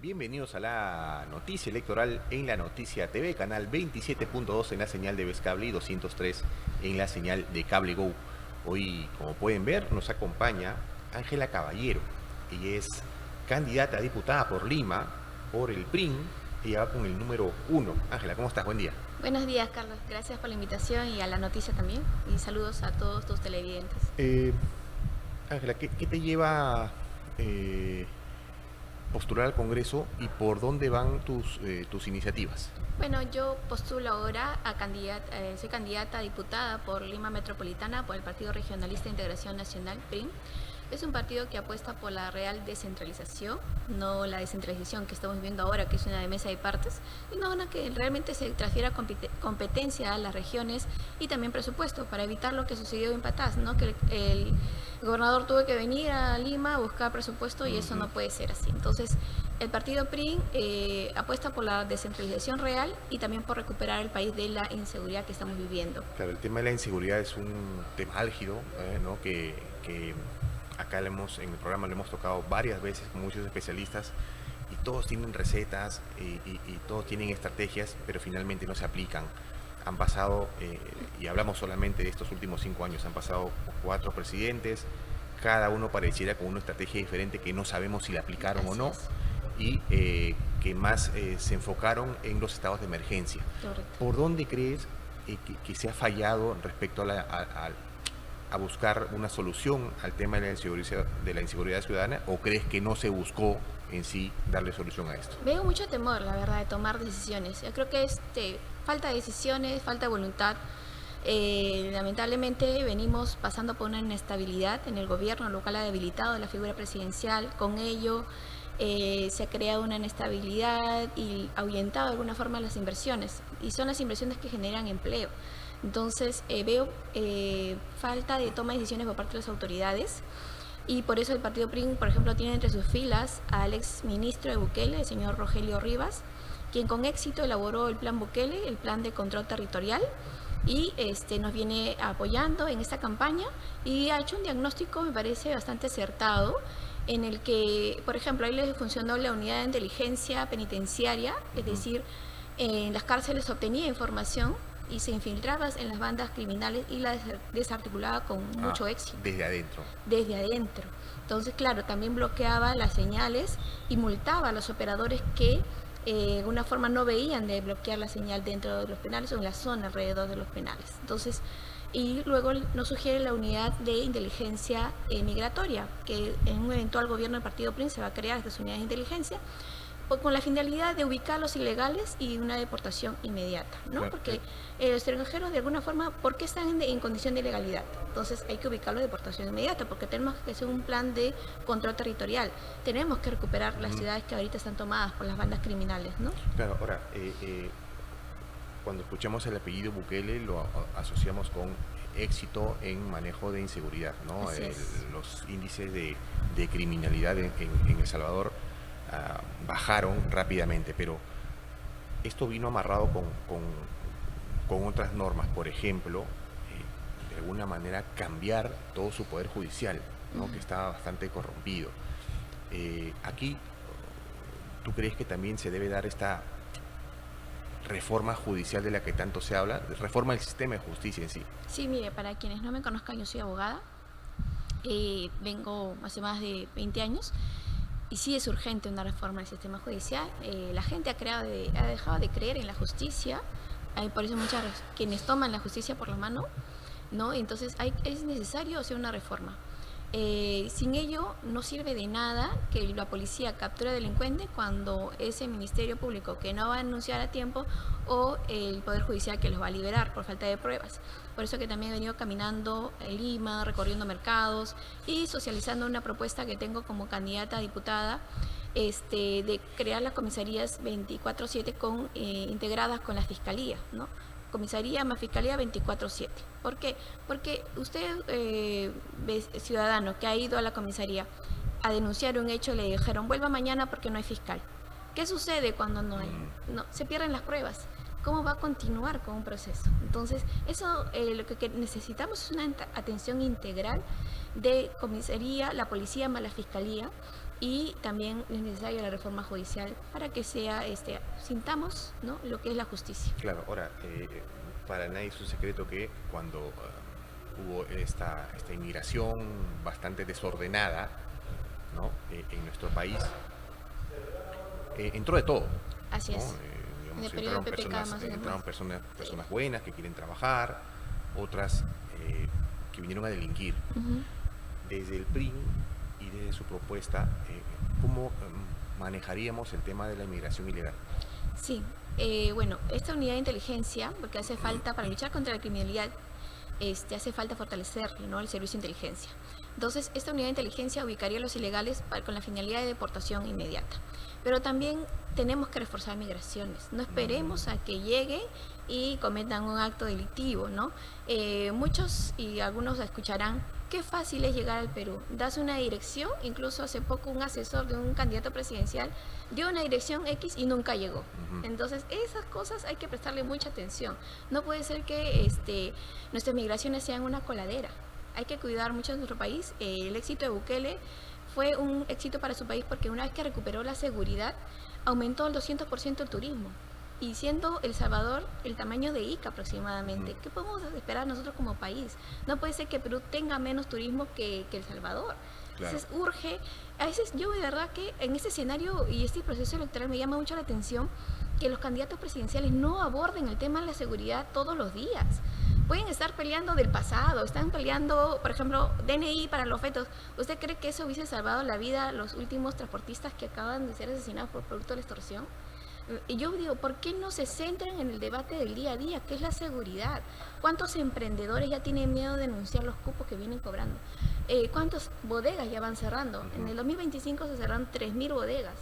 Bienvenidos a la noticia electoral en la Noticia TV, canal 27.2 en la señal de Vez Cable y 203 en la señal de Cable Go. Hoy, como pueden ver, nos acompaña Ángela Caballero. Ella es candidata a diputada por Lima, por el PRIN. Ella va con el número 1. Ángela, ¿cómo estás? Buen día. Buenos días, Carlos. Gracias por la invitación y a la noticia también. Y saludos a todos tus televidentes. Ángela, ¿qué te lleva postular al Congreso y por dónde van tus iniciativas? Bueno, yo postulo ahora a soy candidata a diputada por Lima Metropolitana por el Partido Regionalista de Integración Nacional, PRIN. Es un partido que apuesta por la real descentralización, no la descentralización que estamos viviendo ahora, que es una de mesa de partes, sino una que realmente se transfiera competencia a las regiones y también presupuesto, para evitar lo que sucedió en Patás, ¿no? Que el gobernador tuvo que venir a Lima a buscar presupuesto y eso no puede ser así. Entonces, el partido PRIN apuesta por la descentralización real y también por recuperar el país de la inseguridad que estamos viviendo. Claro, el tema de la inseguridad es un tema álgido, ¿no? que acá en el programa lo hemos tocado varias veces con muchos especialistas y todos tienen recetas y todos tienen estrategias, pero finalmente no se aplican. Han pasado, y hablamos solamente de estos últimos 5 años, han pasado 4 presidentes, cada uno pareciera con una estrategia diferente que no sabemos si la aplicaron o no, y que más se enfocaron en los estados de emergencia. Correcto. ¿Por dónde crees que se ha fallado respecto a buscar una solución al tema de la inseguridad ciudadana, o crees que no se buscó en sí darle solución a esto? Veo mucho temor, la verdad, de tomar decisiones. Yo creo que falta de decisiones, falta de voluntad. Lamentablemente venimos pasando por una inestabilidad en el gobierno, lo cual ha debilitado la figura presidencial. Con ello se ha creado una inestabilidad y ahuyentado de alguna forma las inversiones, y son las inversiones que generan empleo. Entonces veo falta de toma de decisiones por parte de las autoridades, y por eso el partido PRIN, por ejemplo, tiene entre sus filas al ex ministro de Bukele, el señor Rogelio Rivas, quien con éxito elaboró el plan Bukele, el plan de control territorial, y nos viene apoyando en esta campaña y ha hecho un diagnóstico, me parece, bastante acertado, en el que, por ejemplo, ahí les funcionó la unidad de inteligencia penitenciaria, es decir, en las cárceles se obtenía información y se infiltraba en las bandas criminales y la desarticulaba con mucho éxito. Desde adentro. Desde adentro. Entonces, claro, también bloqueaba las señales y multaba a los operadores que de alguna forma no veían de bloquear la señal dentro de los penales o en la zona alrededor de los penales. Entonces, y luego nos sugiere la unidad de inteligencia migratoria, que en un eventual gobierno del Partido PRIN se va a crear estas unidades de inteligencia, con la finalidad de ubicar a los ilegales y una deportación inmediata, ¿no? Claro. Porque los extranjeros, de alguna forma, ¿por qué están en condición de ilegalidad? Entonces hay que ubicarlos de deportación inmediata, porque tenemos que hacer un plan de control territorial. Tenemos que recuperar las ciudades que ahorita están tomadas por las bandas criminales, ¿no? Claro, ahora, cuando escuchamos el apellido Bukele lo asociamos con éxito en manejo de inseguridad, ¿no? Los índices de criminalidad en El Salvador bajaron rápidamente, pero esto vino amarrado con otras normas. Por ejemplo, de alguna manera cambiar todo su poder judicial, ¿no? Que estaba bastante corrompido. Aquí, ¿tú crees que también se debe dar esta reforma judicial de la que tanto se habla, reforma del sistema de justicia en sí? Sí, mire, para quienes no me conozcan, yo soy abogada, vengo hace más de 20 años. Y sí es urgente una reforma del sistema judicial. La gente ha dejado de creer en la justicia. Por eso quienes toman la justicia por la mano, ¿no? Entonces es necesario hacer una reforma. Sin ello no sirve de nada que la policía capture delincuentes cuando ese Ministerio Público que no va a denunciar a tiempo, o el Poder Judicial que los va a liberar por falta de pruebas. Por eso que también he venido caminando en Lima, recorriendo mercados y socializando una propuesta que tengo como candidata a diputada, de crear las comisarías 24/7 integradas con las fiscalías, ¿no? Comisaría más fiscalía 24/7. ¿Por qué? Porque usted, ciudadano que ha ido a la comisaría a denunciar un hecho, le dijeron vuelva mañana porque no hay fiscal. ¿Qué sucede cuando no hay? No, se pierden las pruebas. ¿Cómo va a continuar con un proceso? Entonces, eso lo que necesitamos es una atención integral de comisaría, la policía más la fiscalía, y también es necesaria la reforma judicial para que sea, sintamos, ¿no?, lo que es la justicia. Claro, ahora, para nadie es un secreto que cuando hubo esta inmigración bastante desordenada, ¿no?, en nuestro país, entró de todo. Así ¿no? es. En el periodo de PPK más o menos. Entraron personas buenas que quieren trabajar, otras que vinieron a delinquir. Desde el PRI y desde su propuesta, ¿cómo manejaríamos el tema de la inmigración ilegal? Sí, bueno, esta unidad de inteligencia, porque hace falta, para luchar contra la criminalidad, hace falta fortalecer, ¿no?, el servicio de inteligencia. Entonces, esta unidad de inteligencia ubicaría a los ilegales con la finalidad de deportación inmediata. Pero también tenemos que reforzar migraciones. No esperemos a que lleguen y cometan un acto delictivo, ¿no? Muchos y algunos escucharán, qué fácil es llegar al Perú. Das una dirección, incluso hace poco un asesor de un candidato presidencial dio una dirección X y nunca llegó. Entonces, esas cosas hay que prestarle mucha atención. No puede ser que nuestras migraciones sean una coladera. Hay que cuidar mucho de nuestro país. El éxito de Bukele fue un éxito para su país porque una vez que recuperó la seguridad, aumentó el 200% el turismo. Y siendo El Salvador el tamaño de Ica aproximadamente, ¿qué podemos esperar nosotros como país? No puede ser que Perú tenga menos turismo que El Salvador. Claro. Entonces urge, a veces yo de verdad que en este escenario y este proceso electoral me llama mucho la atención que los candidatos presidenciales no aborden el tema de la seguridad todos los días. Pueden estar peleando del pasado, están peleando, por ejemplo, DNI para los fetos. ¿Usted cree que eso hubiese salvado la vida a los últimos transportistas que acaban de ser asesinados por producto de la extorsión? Y yo digo, ¿por qué no se centran en el debate del día a día, que es la seguridad? ¿Cuántos emprendedores ya tienen miedo de denunciar los cupos que vienen cobrando? ¿Cuántas bodegas ya van cerrando? En el 2025 se cerraron 3.000 bodegas.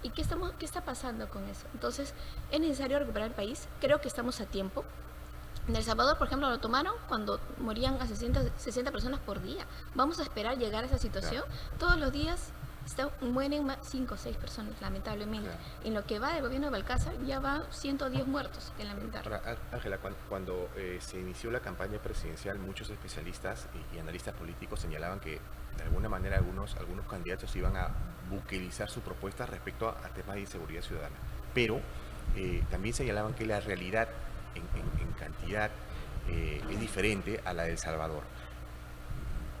¿Y qué está pasando con eso? Entonces, es necesario recuperar el país. Creo que estamos a tiempo. En El Salvador, por ejemplo, lo tomaron cuando morían a 60 personas por día. ¿Vamos a esperar llegar a esa situación? Claro. Todos los días mueren 5 o 6 personas, lamentablemente. Claro. En lo que va del gobierno de Balcázar ya va 110 muertos, que lamentar. Ahora, Ángela, cuando se inició la campaña presidencial, muchos especialistas y analistas políticos señalaban que de alguna manera algunos candidatos iban a buquelizar su propuesta respecto a temas de inseguridad ciudadana. Pero también señalaban que la realidad en cantidad es diferente a la de El Salvador.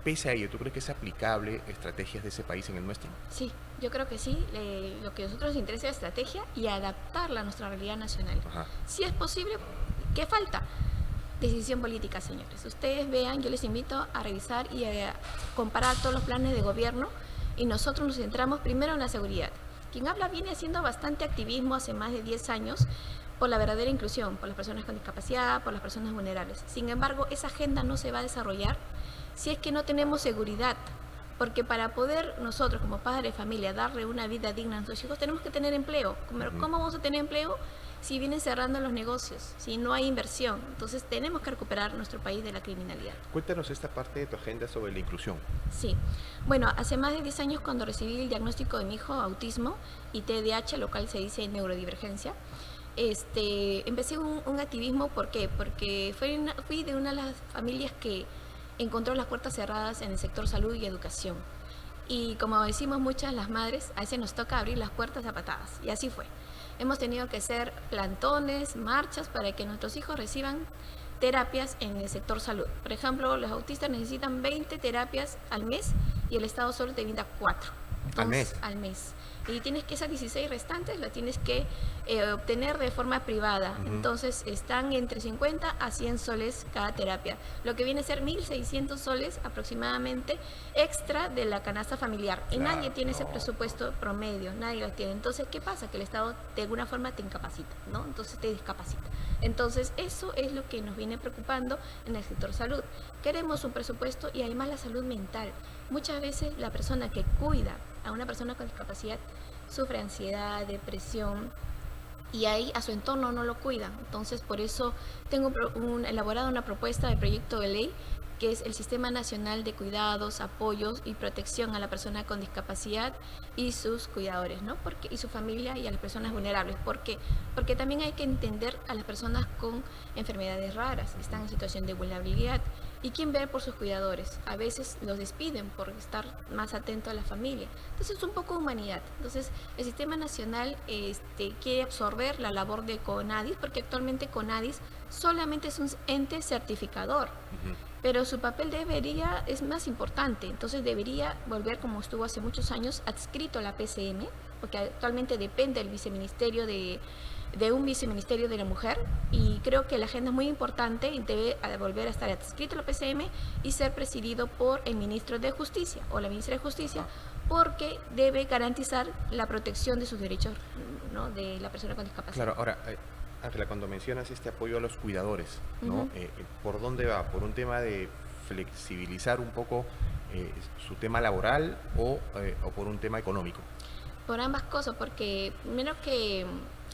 Pese a ello, ¿tú crees que es aplicable estrategias de ese país en el nuestro? Sí, yo creo que sí. Lo que a nosotros nos interesa es la estrategia y adaptarla a nuestra realidad nacional. Si es posible, ¿qué falta? Decisión política, señores. Ustedes vean, yo les invito a revisar y a comparar todos los planes de gobierno y nosotros nos centramos primero en la seguridad. Quien habla viene haciendo bastante activismo hace más de 10 años por la verdadera inclusión, por las personas con discapacidad, por las personas vulnerables. Sin embargo, esa agenda no se va a desarrollar si es que no tenemos seguridad, porque para poder nosotros como padres de familia darle una vida digna a nuestros hijos tenemos que tener empleo. ¿Cómo vamos a tener empleo si vienen cerrando los negocios, si no hay inversión? Entonces tenemos que recuperar nuestro país de la criminalidad. Cuéntanos esta parte de tu agenda sobre la inclusión. Sí, bueno, hace más de 10 años cuando recibí el diagnóstico de mi hijo, autismo y TDAH, lo cual se dice neurodivergencia, empecé un activismo. ¿Por qué? Porque fui de una de las familias que encontró las puertas cerradas en el sector salud y educación. Y como decimos muchas las madres, a veces nos toca abrir las puertas a patadas. Y así fue. Hemos tenido que hacer plantones, marchas para que nuestros hijos reciban terapias en el sector salud. Por ejemplo, los autistas necesitan 20 terapias al mes y el Estado solo te brinda 4. ¿Al mes? Al mes. Y tienes que esas 16 restantes las tienes que obtener de forma privada. Entonces están entre 50 a 100 soles cada terapia, lo que viene a ser 1.600 soles aproximadamente extra de la canasta familiar. Y claro, nadie tiene ese presupuesto promedio, nadie lo tiene. Entonces, ¿qué pasa? Que el Estado de alguna forma te incapacita, ¿no? Entonces te discapacita. Entonces, eso es lo que nos viene preocupando en el sector salud. Queremos un presupuesto y además la salud mental. Muchas veces la persona que cuida a una persona con discapacidad sufre ansiedad, depresión, y ahí a su entorno no lo cuidan. Entonces, por eso tengo elaborado una propuesta de proyecto de ley que es el Sistema Nacional de Cuidados, Apoyos y Protección a la Persona con Discapacidad y sus cuidadores, ¿no? Y su familia y a las personas vulnerables. ¿Por qué? Porque también hay que entender a las personas con enfermedades raras, que están en situación de vulnerabilidad. ¿Y quién ve por sus cuidadores? A veces los despiden por estar más atento a la familia. Entonces es un poco humanidad. Entonces el Sistema Nacional quiere absorber la labor de CONADIS, porque actualmente CONADIS solamente es un ente certificador. Pero su papel es más importante, entonces debería volver como estuvo hace muchos años, adscrito a la PCM, porque actualmente depende del viceministerio de un viceministerio de la mujer, y creo que la agenda es muy importante y debe volver a estar adscrito a la PCM y ser presidido por el ministro de Justicia o la ministra de Justicia, porque debe garantizar la protección de sus derechos, ¿no?, de la persona con discapacidad. Claro, ahora, Ángela, cuando mencionas este apoyo a los cuidadores, ¿no? ¿Por dónde va? ¿Por un tema de flexibilizar un poco su tema laboral o por un tema económico? Por ambas cosas, porque menos que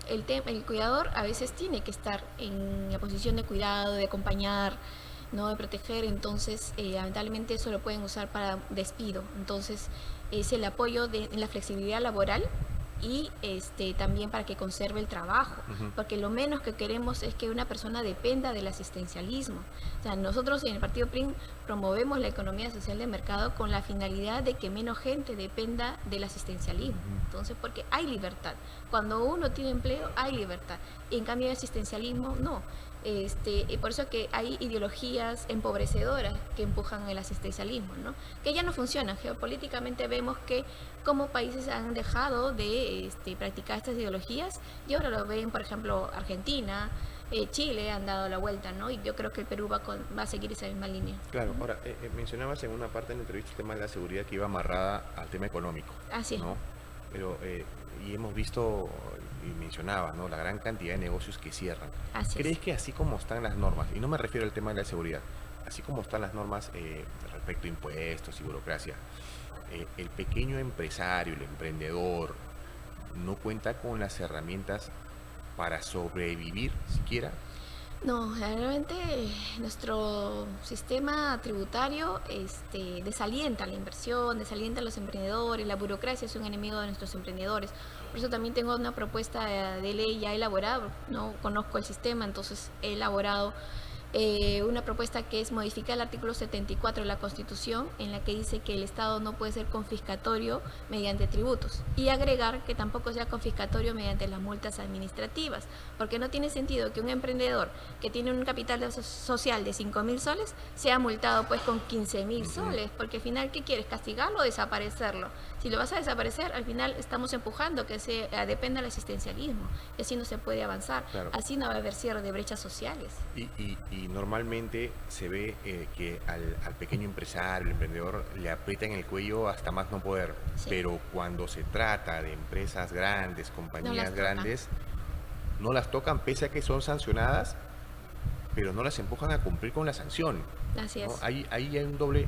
el cuidador a veces tiene que estar en la posición de cuidado, de acompañar, no de proteger, entonces lamentablemente eso lo pueden usar para despido. Entonces es el apoyo en la flexibilidad laboral y también para que conserve el trabajo, porque lo menos que queremos es que una persona dependa del asistencialismo. O sea, nosotros en el Partido PRIN promovemos la economía social de mercado con la finalidad de que menos gente dependa del asistencialismo. Entonces, porque hay libertad. Cuando uno tiene empleo, hay libertad. Y en cambio el asistencialismo, no. Y por eso que hay ideologías empobrecedoras que empujan el asistencialismo, ¿no?, que ya no funcionan. Geopolíticamente vemos que como países han dejado de practicar estas ideologías y ahora lo ven, por ejemplo, Argentina, Chile han dado la vuelta, ¿no? Y yo creo que el Perú va a seguir esa misma línea. Claro, ahora, mencionabas en una parte de la entrevista el tema de la seguridad que iba amarrada al tema económico. Así es. ¿No? Pero, y hemos visto, y mencionaba, ¿no?, la gran cantidad de negocios que cierran. ¿Crees que así como están las normas, y no me refiero al tema de la seguridad, así como están las normas respecto a impuestos y burocracia, el pequeño empresario, el emprendedor, no cuenta con las herramientas para sobrevivir siquiera? No, realmente nuestro sistema tributario desalienta la inversión, desalienta a los emprendedores, la burocracia es un enemigo de nuestros emprendedores. Por eso también tengo una propuesta de ley ya elaborada, no conozco el sistema, entonces he elaborado una propuesta que es modificar el artículo 74 de la Constitución, en la que dice que el Estado no puede ser confiscatorio mediante tributos, y agregar que tampoco sea confiscatorio mediante las multas administrativas, porque no tiene sentido que un emprendedor que tiene un capital social de 5.000 soles sea multado pues con 15.000 soles, porque al final, ¿qué quieres? ¿Castigarlo o desaparecerlo? Si lo vas a desaparecer, al final estamos empujando que dependa del asistencialismo, y así no se puede avanzar. Claro. Así no va a haber cierre de brechas sociales. Y normalmente se ve que al pequeño empresario, el emprendedor, le aprietan el cuello hasta más no poder. Sí. Pero cuando se trata de empresas grandes, compañías grandes, no las tocan, pese a que son sancionadas, pero no las empujan a cumplir con la sanción. Así es. Ahí hay un doble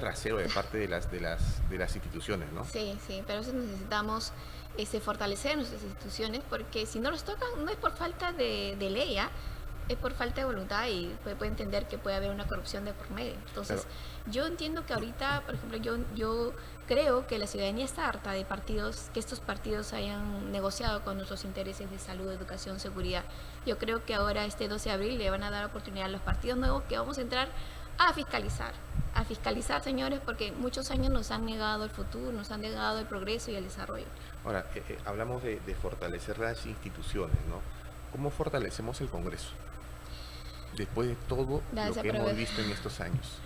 rasero de parte de las instituciones, ¿no? Sí, pero eso necesitamos fortalecer nuestras instituciones, porque si no los tocan, no es por falta de ley, es por falta de voluntad, y puede entender que puede haber una corrupción de por medio. Entonces, yo entiendo que ahorita, por ejemplo, yo creo que la ciudadanía está harta de que estos partidos hayan negociado con nuestros intereses de salud, educación, seguridad. Yo creo que ahora, este 12 de abril, le van a dar oportunidad a los partidos nuevos que vamos a entrar a fiscalizar, señores, porque muchos años nos han negado el futuro, nos han negado el progreso y el desarrollo. Ahora, hablamos de fortalecer las instituciones, ¿no? ¿Cómo fortalecemos el Congreso después de todo lo que hemos visto en estos años?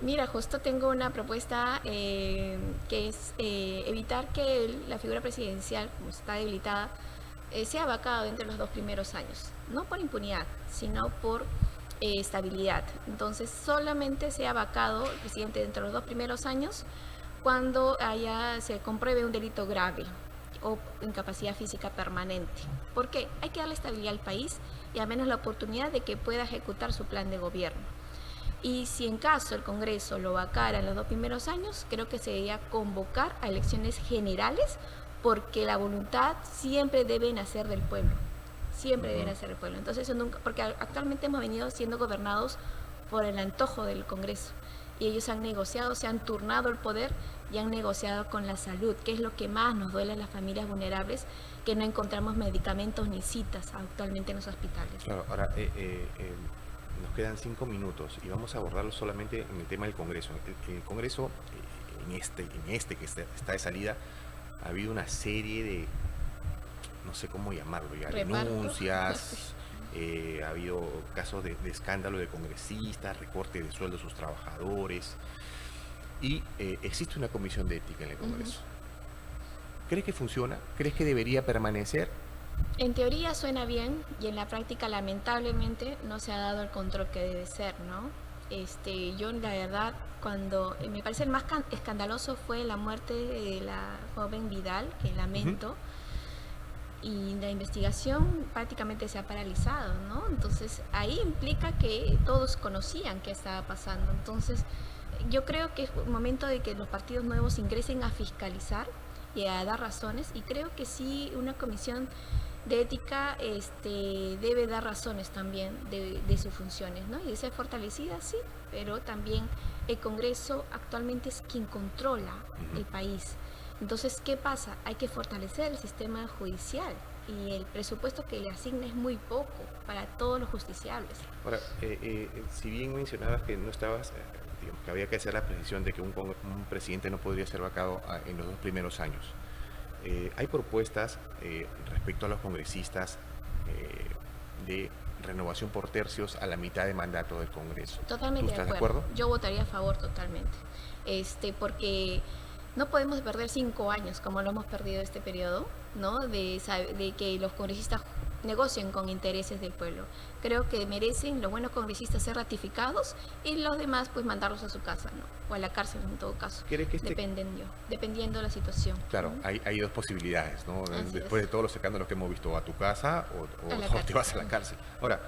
Mira, justo tengo una propuesta que es evitar que la figura presidencial, como está debilitada, sea vacada entre los 2 primeros años, no por impunidad, sino por estabilidad. Entonces, solamente sea vacado el presidente dentro de los 2 primeros años cuando se compruebe un delito grave o incapacidad física permanente. ¿Por qué? Hay que darle estabilidad al país y al menos la oportunidad de que pueda ejecutar su plan de gobierno. Y si en caso el Congreso lo vacara en los 2 primeros años, creo que se debería convocar a elecciones generales, porque la voluntad siempre debe nacer del pueblo. Siempre deben hacer el pueblo. Entonces, eso nunca, porque actualmente hemos venido siendo gobernados por el antojo del Congreso, y ellos han negociado, se han turnado el poder y han negociado con la salud, que es lo que más nos duele a las familias vulnerables, que no encontramos medicamentos ni citas actualmente en los hospitales. Claro, ahora, nos quedan 5 minutos y vamos a abordarlo solamente en el tema del Congreso. El Congreso, en este que está de salida, ha habido una serie de, no sé cómo llamarlo ya, denuncias, ha habido casos de escándalo de congresistas, recorte de sueldos de sus trabajadores, y existe una comisión de ética en el Congreso. ¿Crees que funciona? ¿Crees que debería permanecer? En teoría suena bien y en la práctica lamentablemente no se ha dado el control que debe ser, ¿no? Yo la verdad, cuando me parece el más escandaloso fue la muerte de la joven Vidal, que lamento, y la investigación prácticamente se ha paralizado, ¿no? Entonces ahí implica que todos conocían qué estaba pasando. Entonces yo creo que es momento de que los partidos nuevos ingresen a fiscalizar y a dar razones, y creo que sí, una comisión de ética debe dar razones también de sus funciones, ¿no? Y de ser fortalecida, sí, pero también el Congreso actualmente es quien controla el país. Entonces, ¿qué pasa? Hay que fortalecer el sistema judicial y el presupuesto que le asigna es muy poco para todos los justiciables. Ahora, si bien mencionabas que no estabas, digamos, que había que hacer la precisión de que un presidente no podría ser vacado en los 2 primeros años, hay propuestas respecto a los congresistas de renovación por tercios a la mitad de mandato del Congreso. Totalmente. ¿Tú estás de acuerdo? Yo votaría a favor totalmente, porque no podemos perder 5 años como lo hemos perdido este periodo, ¿no? De que los congresistas negocien con intereses del pueblo. Creo que merecen los buenos congresistas ser ratificados y los demás pues mandarlos a su casa, ¿no? O a la cárcel en todo caso. Dependiendo de la situación. Claro, hay 2 posibilidades, ¿no? Después de todos los escándalos que hemos visto, a tu casa o te vas a la cárcel. Ahora,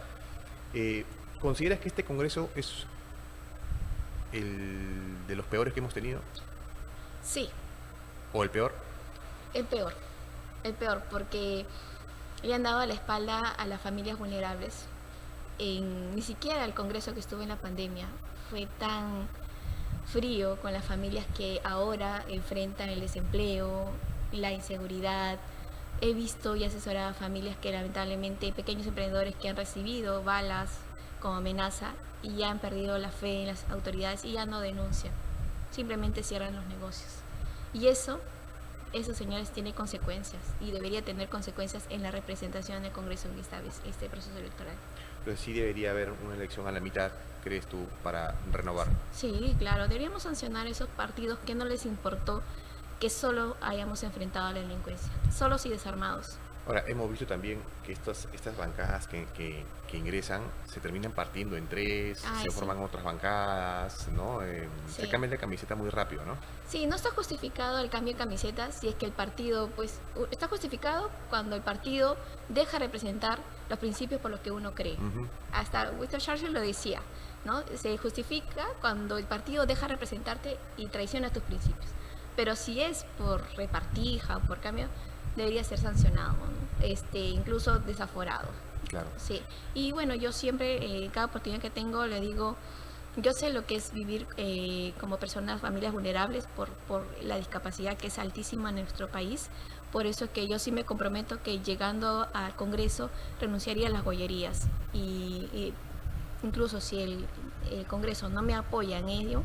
¿consideras que este Congreso es el de los peores que hemos tenido? Sí. ¿O el peor? El peor, porque le han dado la espalda a las familias vulnerables. Ni siquiera el Congreso que estuvo en la pandemia fue tan frío con las familias que ahora enfrentan el desempleo, la inseguridad. He visto y asesorado a familias que lamentablemente, pequeños emprendedores que han recibido balas como amenaza y ya han perdido la fe en las autoridades y ya no denuncian, simplemente cierran los negocios. Y eso, señores, tiene consecuencias y debería tener consecuencias en la representación del Congreso en este proceso electoral. Pero sí debería haber una elección a la mitad, ¿crees tú, para renovar? Sí, claro, deberíamos sancionar a esos partidos que no les importó que solo hayamos enfrentado a la delincuencia, solos y desarmados. Ahora, hemos visto también que estas bancadas que ingresan se terminan partiendo en 3, forman otras bancadas, ¿no? Se cambian de camiseta muy rápido, ¿no? Sí, no está justificado el cambio de camiseta si es que el partido, pues, está justificado cuando el partido deja representar los principios por los que uno cree. Hasta Winston Churchill lo decía, ¿no? Se justifica cuando el partido deja representarte y traiciona tus principios. Pero si es por repartija o por cambio, debería ser sancionado, ¿no? Incluso desaforado. Claro. Sí. Y bueno, yo siempre, cada oportunidad que tengo, le digo, yo sé lo que es vivir como personas, familias vulnerables por la discapacidad que es altísima en nuestro país. Por eso es que yo sí me comprometo que llegando al Congreso renunciaría a las gollerías. Y incluso si el Congreso no me apoya en ello,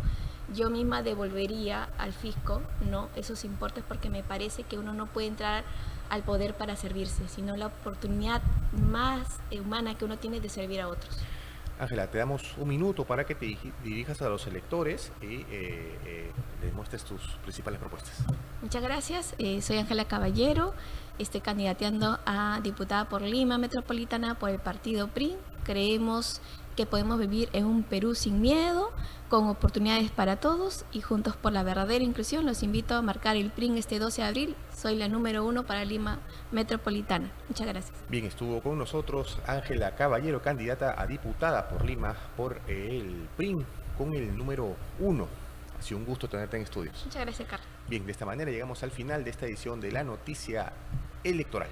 yo misma devolvería al fisco, ¿no?, esos importes, porque me parece que uno no puede entrar al poder para servirse, sino la oportunidad más humana que uno tiene de servir a otros. Ángela, te damos un minuto para que te dirijas a los electores y les muestres tus principales propuestas. Muchas gracias. Soy Ángela Caballero. Estoy candidateando a diputada por Lima Metropolitana por el partido PRI. Creemos que podemos vivir en un Perú sin miedo, con oportunidades para todos y juntos por la verdadera inclusión. Los invito a marcar el PRI este 12 de abril. Soy la número 1 para Lima Metropolitana. Muchas gracias. Bien, estuvo con nosotros Ángela Caballero, candidata a diputada por Lima por el PRI con el número 1. Ha sido un gusto tenerte en estudios. Muchas gracias, Carlos. Bien, de esta manera llegamos al final de esta edición de La Noticia Electoral.